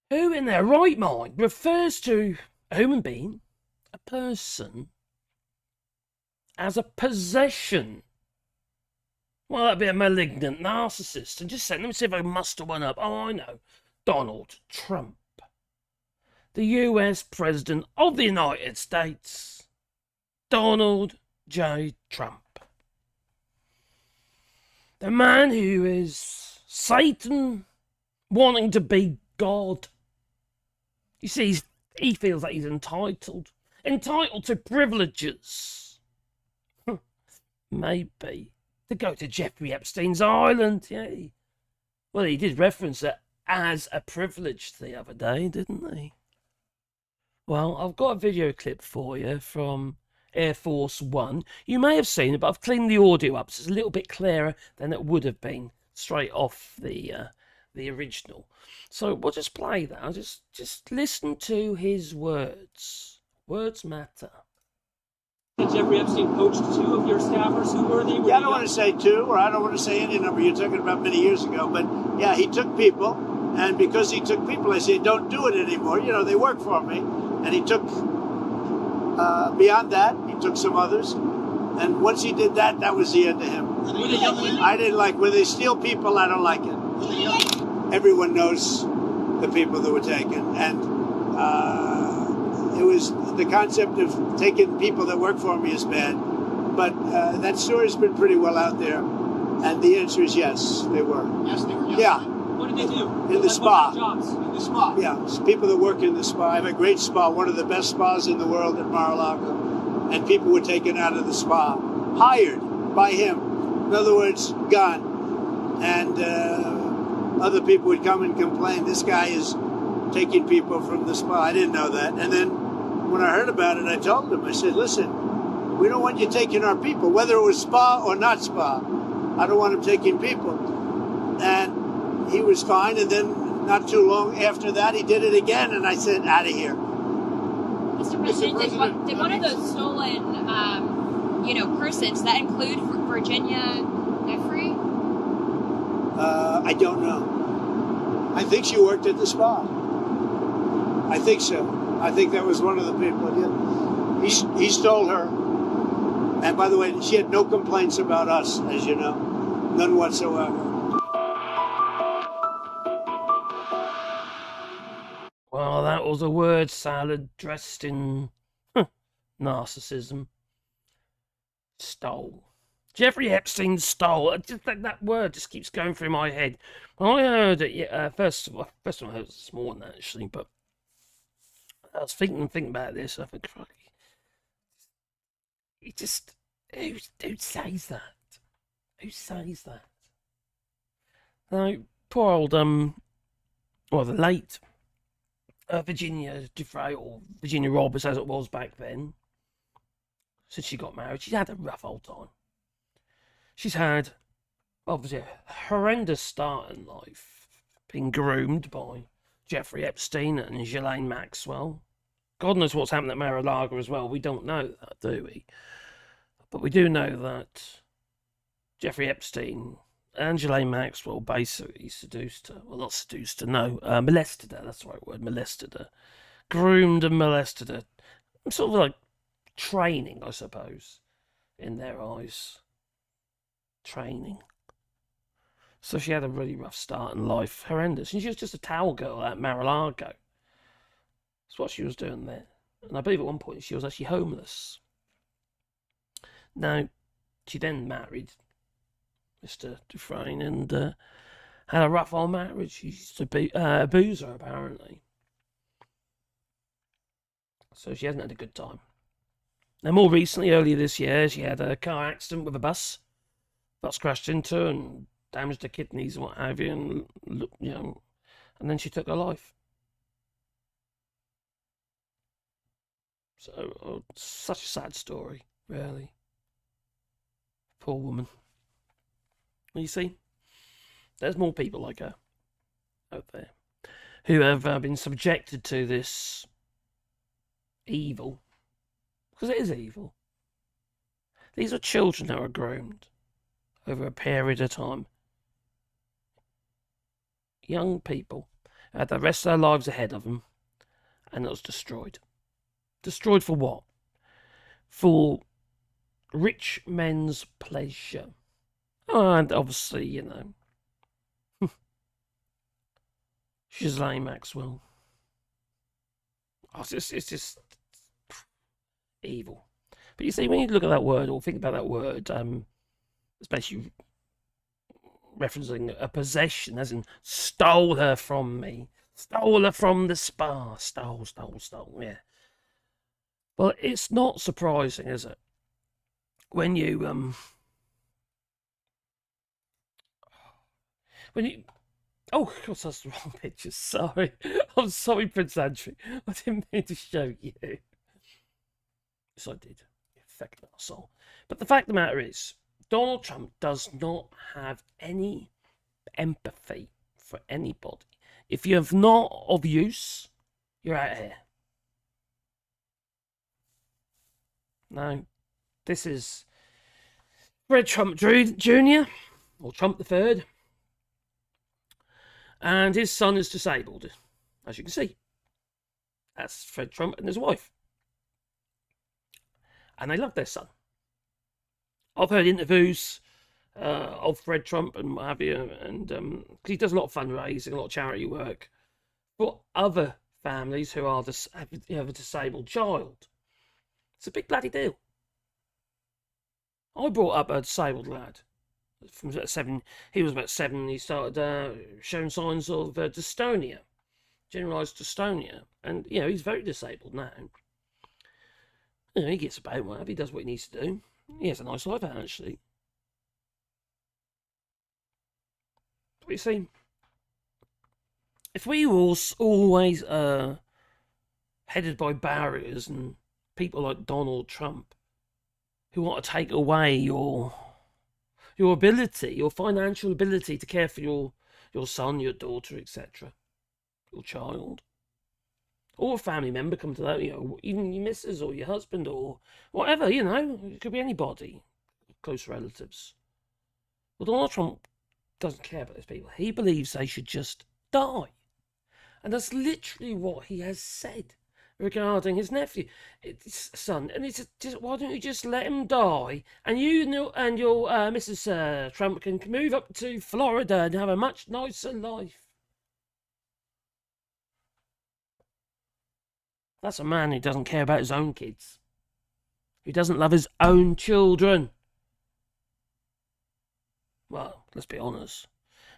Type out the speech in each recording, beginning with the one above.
Who in their right mind refers to a human being, a person, as a possession? Well, that'd be a malignant narcissist. And just let me see if I can muster one up. Oh, I know. Donald Trump, the US President of the United States. Donald J. Trump. The man who is Satan wanting to be God. You see, he feels that he's entitled to privileges. Maybe to go to Jeffrey Epstein's island. Yeah. Well, he did reference it as a privilege the other day, didn't he? Well, I've got a video clip for you from Air Force One. You may have seen it, but I've cleaned the audio up so it's a little bit clearer than it would have been straight off the original. So we'll just play that. Just listen to his words. Words matter. Jeffrey Epstein poached 2 of your staffers. Who were they? I don't want to say 2, or I don't want to say any number. You're talking about many years ago. But yeah, he took people, and because he took people, I said, don't do it anymore. You know, they work for me. And he took, beyond that, he took some others. And once he did that, that was the end of him. I didn't like, when they steal people, I don't like it. Everyone knows the people that were taken. And it was the concept of taking people that work for me is bad. But that story's been pretty well out there. And the answer is yes, they were. Yes, they were. Yes. Yeah. What did they do? In the spa. Jobs in the spa. Yeah, it's people that work in the spa. I have a great spa, one of the best spas in the world at Mar-a-Lago. And people were taken out of the spa, hired by him. In other words, gone. And other people would come and complain, this guy is taking people from the spa. I didn't know that. And then when I heard about it, I told him, I said, listen, we don't want you taking our people, whether it was spa or not spa. I don't want him taking people. And he was fine, and then not too long after that, he did it again, and I said, out of here. Mr. President, did one of those stolen, persons, that include Virginia Giuffre? I don't know. I think she worked at the spa. I think so. I think that was one of the people. Yeah. He stole her. And by the way, she had no complaints about us, as you know. None whatsoever. Well, that was a word salad dressed in narcissism. Stole. Jeffrey Epstein stole. Just that word just keeps going through my head. When I heard it, first of all, I heard it this morning actually, but I was thinking about this. I think, it just who says that? Who says that? Now, poor old the late Virginia Giuffre, or Virginia Roberts as it was back then, since she got married, she's had a rough old time. She's had, obviously, a horrendous start in life, being groomed by Jeffrey Epstein and Ghislaine Maxwell. God knows what's happened at Mar-a-Lago as well. We don't know that, do we? But we do know that Jeffrey Epstein and Ghislaine Maxwell basically seduced her. Well, not seduced her, no. Molested her, that's the right word. Molested her. Groomed and molested her. Sort of like training, I suppose, in their eyes. Training. So she had a really rough start in life. Horrendous. And she was just a towel girl at Mar-a-Lago. That's what she was doing there. And I believe at one point she was actually homeless. Now, she then married Mr. Dufresne and had a rough old marriage. She used to be a boozer, apparently. So she hasn't had a good time. Now, more recently, earlier this year, she had a car accident with a bus. Bus crashed into her and damaged her kidneys and what have you, and then she took her life. So, such a sad story, really. Poor woman. You see, there's more people like her out there who have been subjected to this evil, because it is evil. These are children who are groomed over a period of time. Young people had the rest of their lives ahead of them, and it was destroyed. Destroyed for what? For rich men's pleasure. And obviously, you know, Ghislaine Maxwell. Oh, it's just evil. But you see, when you look at that word or think about that word, especially referencing a possession, as in stole her from me, stole her from the spa, stole, yeah. Well, it's not surprising, is it? When you, oh, of course, that's the wrong picture, sorry. I'm sorry, Prince Andrew. I didn't mean to show you. Yes, I did. You feckin' arsehole. But the fact of the matter is, Donald Trump does not have any empathy for anybody. If you have not of use, you're out here. No, this is Fred Trump Jr., or Trump III, and his son is disabled, as you can see. That's Fred Trump and his wife. And they love their son. I've heard interviews of Fred Trump and what have you, and cause he does a lot of fundraising, a lot of charity work for other families who are have a disabled child. It's a big bloody deal. I brought up a disabled lad from about 7. He was about 7. He started showing signs of dystonia, generalised dystonia, and you know he's very disabled now. You know, he gets about whatever, he does what he needs to do. He has a nice life, actually. But you see, if we were always headed by barriers and people like Donald Trump who want to take away your ability, your financial ability to care for your son, your daughter, etc., your child, or a family member come to that, you know, even your missus or your husband or whatever, you know, it could be anybody, close relatives. Well, Donald Trump doesn't care about those people. He believes they should just die. And that's literally what he has said regarding his nephew, his son. And it's just, why don't you just let him die? And you and your Mrs. Trump can move up to Florida and have a much nicer life. That's a man who doesn't care about his own kids. Who doesn't love his own children. Well, let's be honest.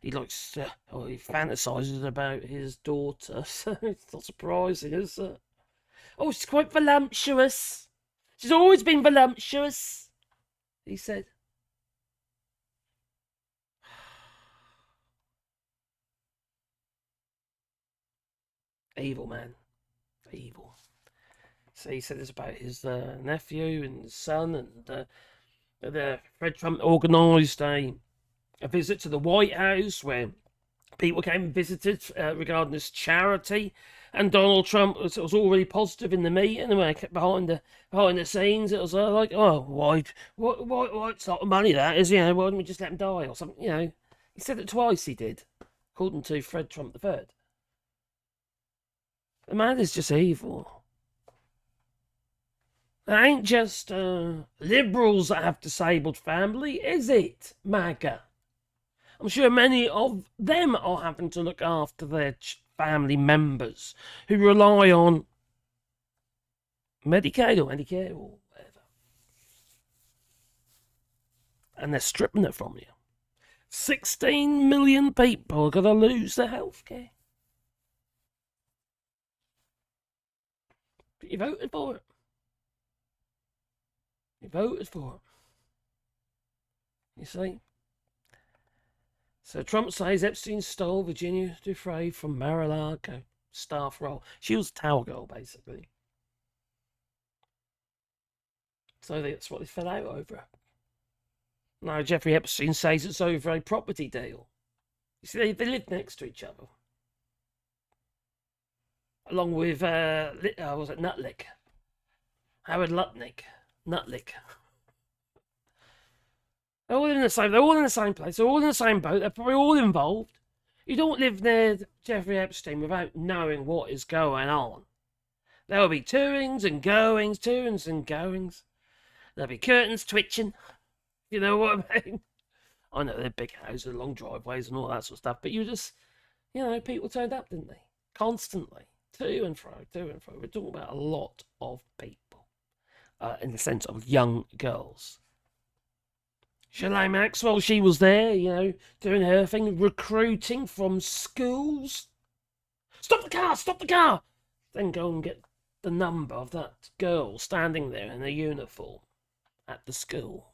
He likes, he fantasises about his daughter, so it's not surprising, is it? Oh, she's quite voluptuous. She's always been voluptuous, he said. Evil man. Evil. So he said this about his nephew and his son, and Fred Trump organised a visit to the White House where people came and visited regarding this charity, and Donald Trump was already positive in the meeting, and when I kept behind the scenes, it was like, oh, what sort of money that is, you know, why don't we just let him die or something, you know. He said it twice, he did, according to Fred Trump III. The man is just evil. It ain't just liberals that have disabled family, is it, MAGA? I'm sure many of them are having to look after their family members who rely on Medicaid or Medicare or whatever. And they're stripping it from you. 16 million people are going to lose their health care. But you voted for it. You voted for it. You see? So Trump says Epstein stole Virginia Giuffre from Mar-a-Lago staff role. She was a tower girl, basically. So that's what they fell out over. Now Jeffrey Epstein says it's over a property deal. You see, they lived next to each other. Along with, was it Nutlick? Howard Lutnick. Nutlick. They're all in the same place. They're all in the same boat. They're probably all involved. You don't live near Jeffrey Epstein without knowing what is going on. There will be toings and goings, toings and goings. There'll be curtains twitching. You know what I mean? I know they're big houses, long driveways and all that sort of stuff, but you just, people turned up, didn't they? Constantly. To and fro, to and fro. We're talking about a lot of people. In the sense of young girls. Shirley Maxwell, she was there, doing her thing, recruiting from schools. Stop the car! Stop the car! Then go and get the number of that girl standing there in a uniform at the school.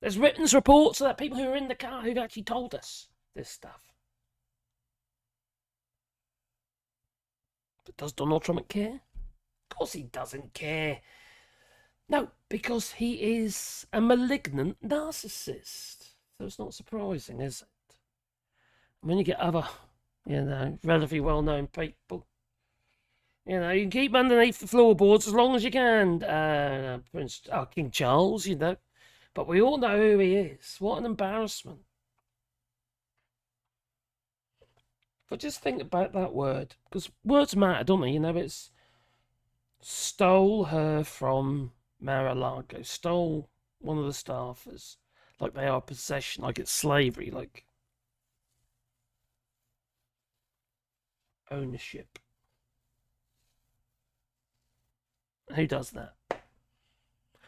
There's written reports of that people who are in the car who've actually told us this stuff. But does Donald Trump care? Of course he doesn't care. No, because he is a malignant narcissist. So it's not surprising, is it? When you get other, relatively well-known people, you can keep underneath the floorboards as long as you can. King Charles, But we all know who he is. What an embarrassment. But just think about that word. Because words matter, don't they? It's stole her from Mar-a-Lago. Stole one of the staffers. Like they are possession. Like it's slavery. Like ownership. Who does that?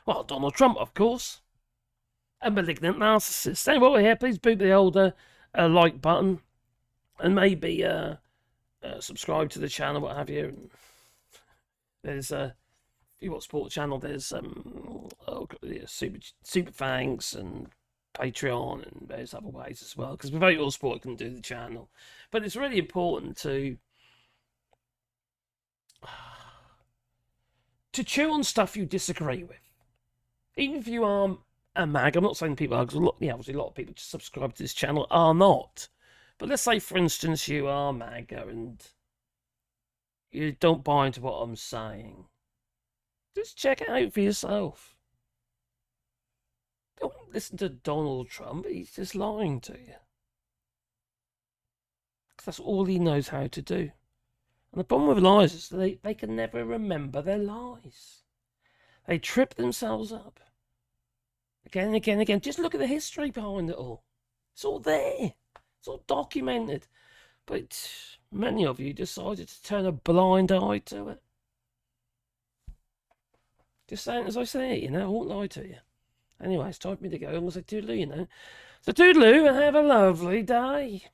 Well, Donald Trump, of course. A malignant narcissist. Anyway, while we're here, please boot the old like button. And maybe subscribe to the channel, what have you. And there's if you want to support the channel, there's super thanks and Patreon and various other ways as well. Because without your support, I couldn't do the channel. But it's really important to chew on stuff you disagree with. Even if you are a mag, I'm not saying people are, because obviously a lot of people just subscribe to this channel are not. But let's say, for instance, you are MAGA and you don't buy into what I'm saying. Just check it out for yourself. Don't listen to Donald Trump. He's just lying to you. That's all he knows how to do. And the problem with lies is they can never remember their lies. They trip themselves up. Again and again and again. Just look at the history behind it all. It's all there. It's all documented. But many of you decided to turn a blind eye to it. Just saying as I say it, I won't lie to you. Anyway, it's time for me to go. I'm going to say toodaloo, So toodaloo and have a lovely day.